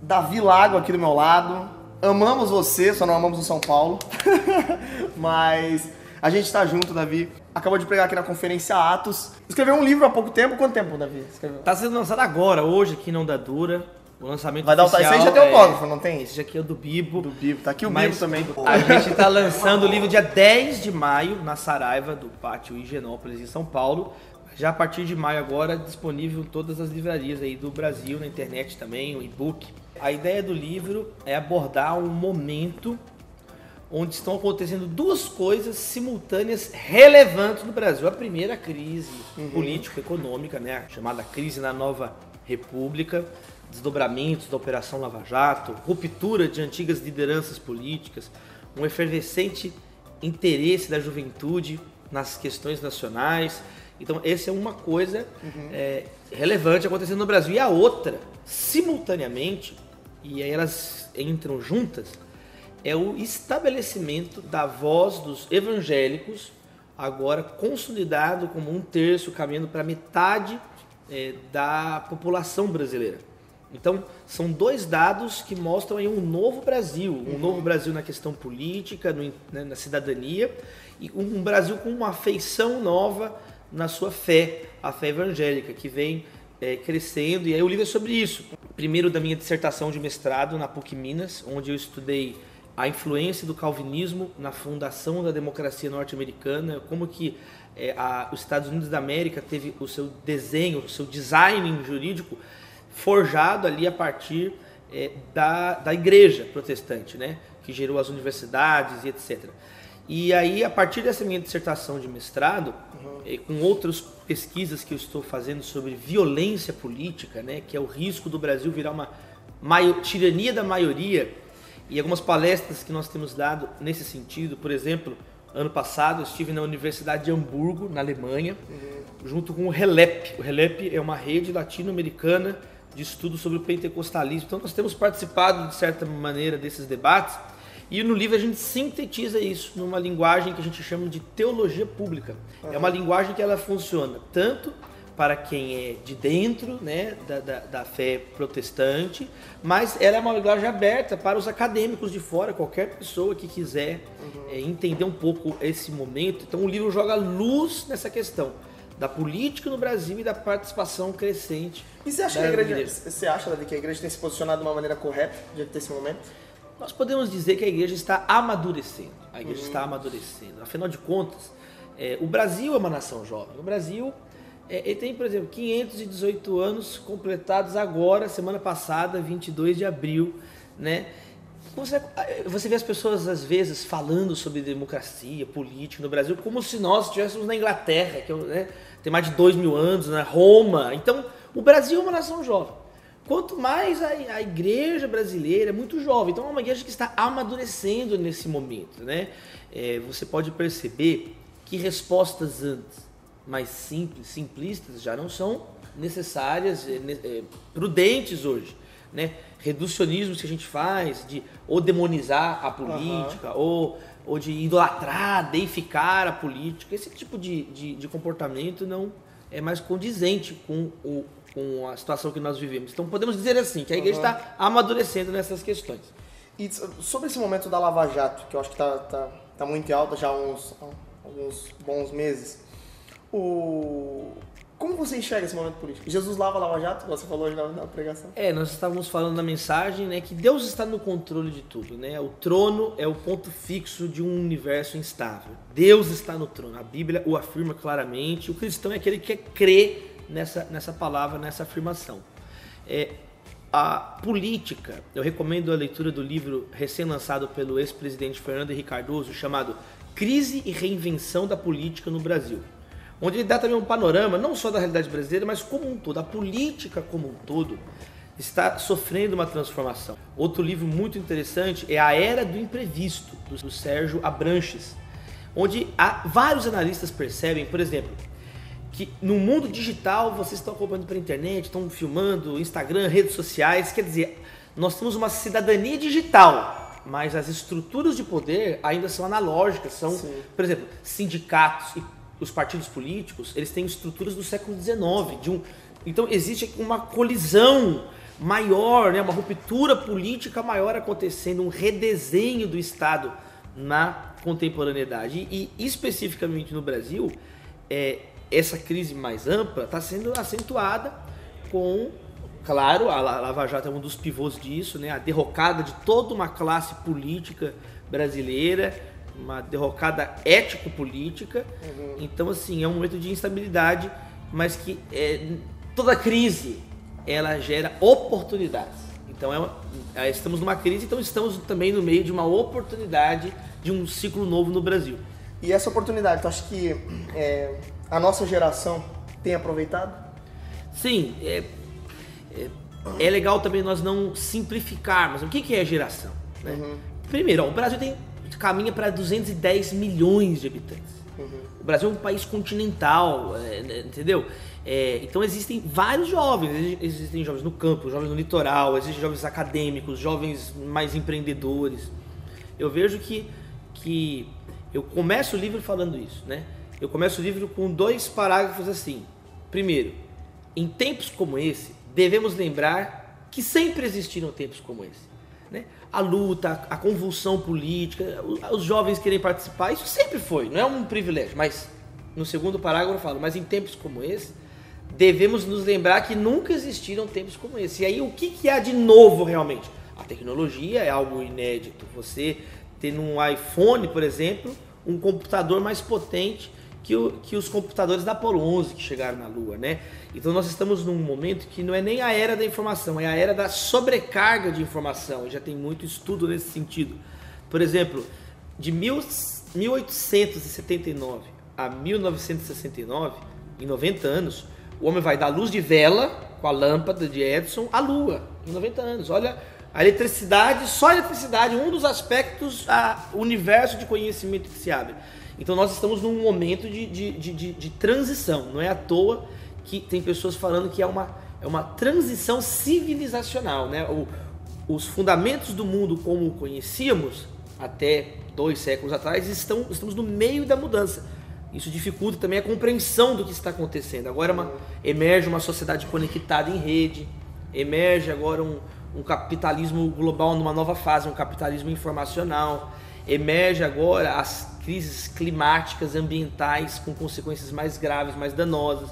Davi Lago aqui do meu lado. Amamos você, só não amamos o São Paulo. Mas a gente tá junto, Davi. Acabou de pregar aqui na Conferência Atos. Escreveu um livro há pouco tempo. Quanto tempo, Davi? Escreveu? Tá sendo lançado agora, hoje, aqui não dá dura. O lançamento Vai dar o oficial. Esse aí já tem autógrafo, não tem? Esse aqui é o do Bibo. Do Bibo. Tá aqui o Mas Bibo também. A gente tá lançando o livro dia 10 de maio, na Saraiva, do Pátio Higienópolis, em São Paulo. Já a partir de maio agora, disponível em todas as livrarias aí do Brasil, na internet também, o e-book. A ideia do livro é abordar um momento onde estão acontecendo duas coisas simultâneas relevantes no Brasil. A primeira, a crise político-econômica, né, chamada crise na nova república, desdobramentos da Operação Lava Jato, ruptura de antigas lideranças políticas, um efervescente interesse da juventude nas questões nacionais. Então, essa é uma coisa relevante acontecendo no Brasil. E a outra, simultaneamente, e aí elas entram juntas, é o estabelecimento da voz dos evangélicos, agora consolidado como 1/3, caminhando para metade da população brasileira. Então, são dois dados que mostram aí um novo Brasil. Um novo Brasil na questão política, na cidadania, e um Brasil com uma feição nova na sua fé, a fé evangélica, que vem crescendo. E aí o livro é sobre isso. Primeiro da minha dissertação de mestrado na PUC Minas, onde eu estudei a influência do calvinismo na fundação da democracia norte-americana, como que os Estados Unidos da América teve o seu desenho, o seu design jurídico forjado ali a partir da igreja protestante, né? Que gerou as universidades e etc. E aí, a partir dessa minha dissertação de mestrado, com outras pesquisas que eu estou fazendo sobre violência política, né? Que é o risco do Brasil virar uma tirania da maioria, e algumas palestras que nós temos dado nesse sentido. Por exemplo, ano passado eu estive na Universidade de Hamburgo, na Alemanha, junto com o RELEP. O RELEP é uma rede latino-americana de estudos sobre o pentecostalismo. Então nós temos participado, de certa maneira, desses debates, e no livro a gente sintetiza isso numa linguagem que a gente chama de teologia pública. É uma linguagem que ela funciona tanto para quem é de dentro, né, da fé protestante, mas ela é uma linguagem aberta para os acadêmicos de fora, qualquer pessoa que quiser entender um pouco esse momento. Então o livro joga luz nessa questão da política no Brasil e da participação crescente. E você acha você acha, Davi, que a igreja tem se posicionado de uma maneira correta diante desse momento? Nós podemos dizer que a igreja está amadurecendo. A igreja está amadurecendo. Afinal de contas, o Brasil é uma nação jovem. O Brasil ele tem, por exemplo, 518 anos completados agora, semana passada, 22 de abril, né? Você vê as pessoas, às vezes, falando sobre democracia, política no Brasil, como se nós estivéssemos na Inglaterra, que tem mais de 2.000 anos, né? Roma. Então, o Brasil é uma nação jovem. Quanto mais a igreja brasileira é muito jovem. Então, é uma igreja que está amadurecendo nesse momento, né? Você pode perceber que respostas antes mais simplistas já não são necessárias, prudentes hoje, né? Reducionismo que a gente faz de ou demonizar a política ou de idolatrar, deificar a política, esse tipo de comportamento não é mais condizente com a situação que nós vivemos. Então podemos dizer assim, que a igreja está amadurecendo nessas questões. E sobre esse momento da Lava Jato, que eu acho que tá muito em alta já há alguns bons meses, como você enxerga esse momento político? Jesus lava a Lava Jato, você falou hoje na pregação. Nós estávamos falando na mensagem, né, que Deus está no controle de tudo, né? O trono é o ponto fixo de um universo instável. Deus está no trono. A Bíblia o afirma claramente. O cristão é aquele que crê nessa palavra, nessa afirmação. A política, eu recomendo a leitura do livro recém-lançado pelo ex-presidente Fernando Henrique Cardoso, chamado Crise e Reinvenção da Política no Brasil, onde ele dá também um panorama, não só da realidade brasileira, mas como um todo. A política como um todo está sofrendo uma transformação. Outro livro muito interessante é A Era do Imprevisto, do Sérgio Abranches, onde vários analistas percebem, por exemplo, que no mundo digital vocês estão acompanhando pela internet, estão filmando, Instagram, redes sociais, quer dizer, nós temos uma cidadania digital, mas as estruturas de poder ainda são analógicas, são, por exemplo, sindicatos e os partidos políticos, eles têm estruturas do século XIX. Então existe uma colisão maior, né, uma ruptura política maior acontecendo, um redesenho do Estado na contemporaneidade. E especificamente no Brasil, essa crise mais ampla está sendo acentuada com, claro, a Lava Jato é um dos pivôs disso, né, a derrocada de toda uma classe política brasileira, uma derrocada ético-política. Então, assim, é um momento de instabilidade, mas que toda crise ela gera oportunidades. Então estamos numa crise, então estamos também no meio de uma oportunidade de um ciclo novo no Brasil. E essa oportunidade, tu acha que a nossa geração tem aproveitado? Sim, é legal também nós não simplificarmos. O que é geração? Né? Primeiro, o Brasil caminha para 210 milhões de habitantes. O Brasil é um país continental, entendeu? Então existem vários jovens, existem jovens no campo, jovens no litoral, existem jovens acadêmicos, jovens mais empreendedores. Eu vejo que eu começo o livro falando isso, né? Eu começo o livro com 2 parágrafos assim. Primeiro, em tempos como esse, devemos lembrar que sempre existiram tempos como esse, né? A luta, a convulsão política, os jovens querem participar, isso sempre foi, não é um privilégio, mas no segundo parágrafo eu falo, mas em tempos como esse, devemos nos lembrar que nunca existiram tempos como esse. E aí o que há de novo realmente? A tecnologia é algo inédito, você ter num iPhone, por exemplo, um computador mais potente que os computadores da Apollo 11 que chegaram na Lua, né? Então nós estamos num momento que não é nem a era da informação, é a era da sobrecarga de informação, e já tem muito estudo nesse sentido. Por exemplo, de 1879 a 1969, em 90 anos, o homem vai da luz de vela, com a lâmpada de Edison, à Lua, em 90 anos. Olha, a eletricidade, só a eletricidade, um dos aspectos, o universo de conhecimento que se abre. Então nós estamos num momento de transição, não é à toa que tem pessoas falando que é uma transição civilizacional, né? Os fundamentos do mundo como o conhecíamos até 2 séculos atrás, estamos no meio da mudança. Isso dificulta também a compreensão do que está acontecendo. Agora emerge uma sociedade conectada em rede, emerge agora um capitalismo global numa nova fase, um capitalismo informacional, emerge agora as crises climáticas, ambientais, com consequências mais graves, mais danosas,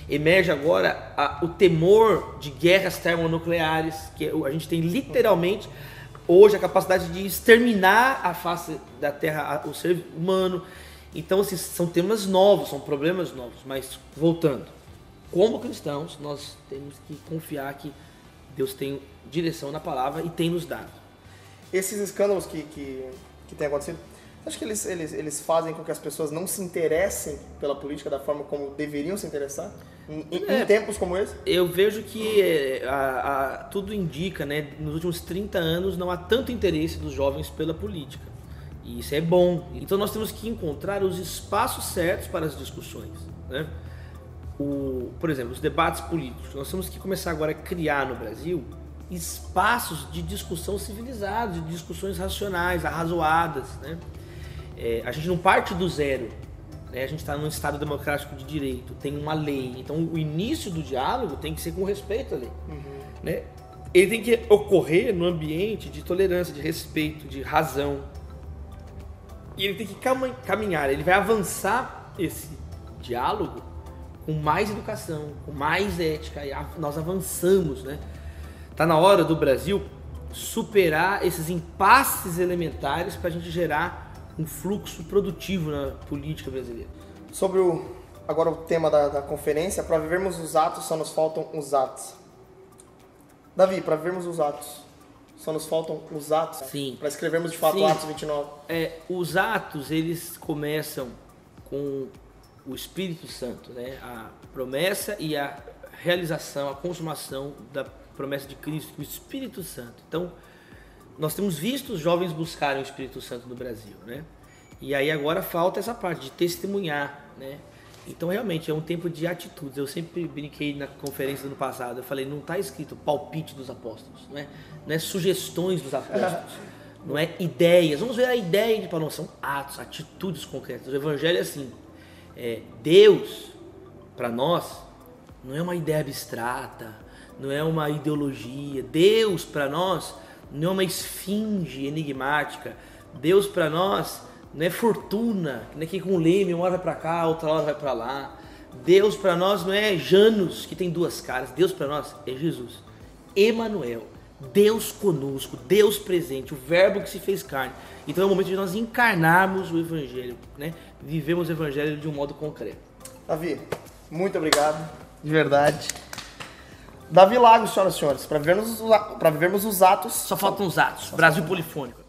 emerge agora o temor de guerras termonucleares, que a gente tem literalmente hoje a capacidade de exterminar a face da Terra, o ser humano. Então, assim, são temas novos, são problemas novos, mas voltando, como cristãos, nós temos que confiar que Deus tem direção na palavra e tem nos dado. Esses escândalos que têm acontecido, você acha que eles fazem com que as pessoas não se interessem pela política da forma como deveriam se interessar? Em tempos como esse? Eu vejo que tudo indica, né, nos últimos 30 anos não há tanto interesse dos jovens pela política. E isso é bom. Então nós temos que encontrar os espaços certos para as discussões, né? Por exemplo, os debates políticos. Nós temos que começar agora a criar no Brasil espaços de discussão civilizados, de discussões racionais, arrazoadas, né? A gente não parte do zero, né? A gente está num Estado democrático de direito, tem uma lei. Então o início do diálogo tem que ser com respeito à lei, né? Ele tem que ocorrer no ambiente de tolerância, de respeito, de razão. E ele tem que caminhar, ele vai avançar esse diálogo com mais educação, com mais ética, e nós avançamos, né? Tá na hora do Brasil superar esses impasses elementares para a gente gerar um fluxo produtivo na política brasileira. Sobre agora o tema da conferência, para vivermos os atos só nos faltam os atos. Davi, para vivermos os atos só nos faltam os atos? Sim. Para escrevermos de fato Atos 29. Os atos, eles começam com o Espírito Santo, né? A promessa e a realização, a consumação da promessa de Cristo, o Espírito Santo. Então, nós temos visto os jovens buscarem o Espírito Santo no Brasil, né? E aí agora falta essa parte de testemunhar, né? Então, realmente, é um tempo de atitudes. Eu sempre brinquei na conferência do ano passado, eu falei, não está escrito palpite dos apóstolos, não é sugestões dos apóstolos, não é ideias. Vamos ver a ideia de Paulo, são atos, atitudes concretas. O Evangelho é assim, Deus, para nós, não é uma ideia abstrata, não é uma ideologia. Deus para nós não é uma esfinge enigmática. Deus para nós não é fortuna, não é que com o leme uma hora vai para cá, outra hora vai para lá. Deus para nós não é Janus, que tem duas caras. Deus para nós é Jesus. Emanuel, Deus conosco, Deus presente, o verbo que se fez carne. Então é o momento de nós encarnarmos o Evangelho, né? Vivemos o Evangelho de um modo concreto. Davi, muito obrigado, de verdade. Davi Lagos, senhoras e senhores, para vivermos os atos... Só faltam os atos. Brasil polifônico.